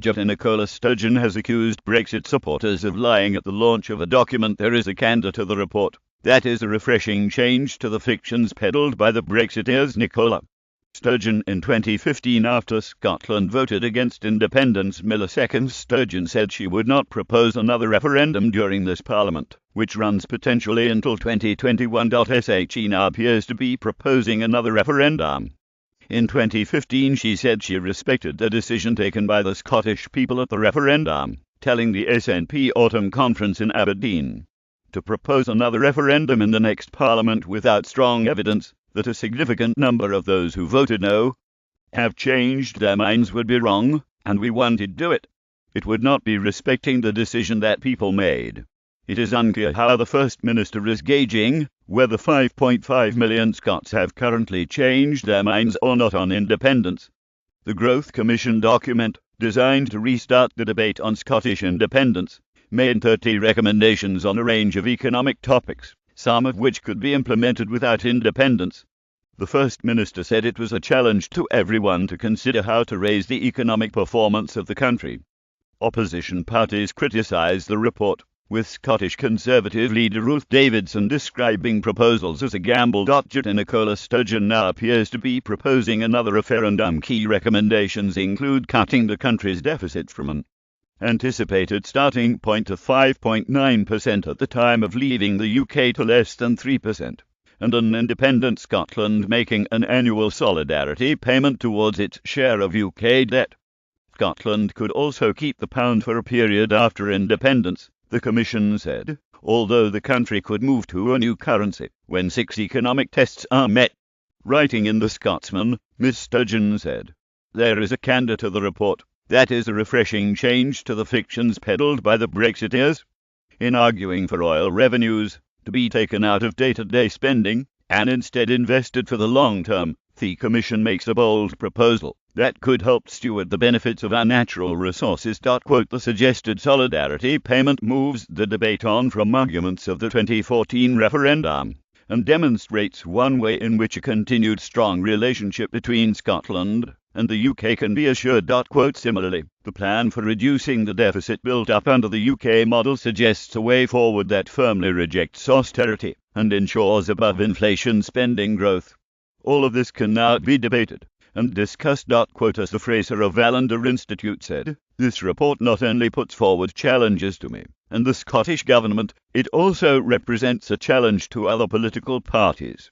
Nicola Sturgeon has accused Brexit supporters of lying at the launch of a document. There is a candor to the report. That is a refreshing change to the fictions peddled by the Brexiteers. Nicola Sturgeon. In 2015, after Scotland voted against independence milliseconds, Sturgeon said she would not propose another referendum during this Parliament, which runs potentially until 2021. SHE now appears to be proposing another referendum. In 2015, she said she respected the decision taken by the Scottish people at the referendum, telling the SNP Autumn Conference in Aberdeen to propose another referendum in the next Parliament without strong evidence that a significant number of those who voted no have changed their minds would be wrong, and we wanted to do it. It would not be respecting the decision that people made. It is unclear how the First Minister is gauging whether 5.5 million Scots have currently changed their minds or not on independence. The Growth Commission document, designed to restart the debate on Scottish independence, made 30 recommendations on a range of economic topics, some of which could be implemented without independence. The First Minister said it was a challenge to everyone to consider how to raise the economic performance of the country. Opposition parties criticised the report, with Scottish Conservative leader Ruth Davidson describing proposals as a gamble. Nicola Sturgeon now appears to be proposing another referendum. Key recommendations include cutting the country's deficit from an anticipated starting point of 5.9% at the time of leaving the UK to less than 3%, and an independent Scotland making an annual solidarity payment towards its share of UK debt. Scotland could also keep the pound for a period after independence, the Commission said, although the country could move to a new currency when 6 economic tests are met. Writing in The Scotsman, Ms. Sturgeon said, "There is a candor to the report. That is a refreshing change to the fictions peddled by the Brexiteers. In arguing for oil revenues to be taken out of day-to-day spending and instead invested for the long term, the Commission makes a bold proposal that could help steward the benefits of our natural resources." The suggested solidarity payment moves the debate on from arguments of the 2014 referendum and demonstrates one way in which a continued strong relationship between Scotland and the UK can be assured. Similarly, the plan for reducing the deficit built up under the UK model suggests a way forward that firmly rejects austerity and ensures above-inflation spending growth. All of this can now be debated and discussed. As the Fraser-Vallender Institute said, this report not only puts forward challenges to me and the Scottish Government, it also represents a challenge to other political parties.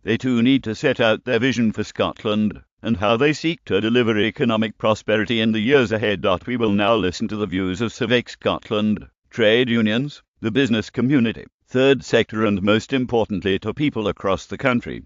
They too need to set out their vision for Scotland and how they seek to deliver economic prosperity in the years ahead. We will now listen to the views of Civic Scotland, trade unions, the business community, third sector and most importantly to people across the country.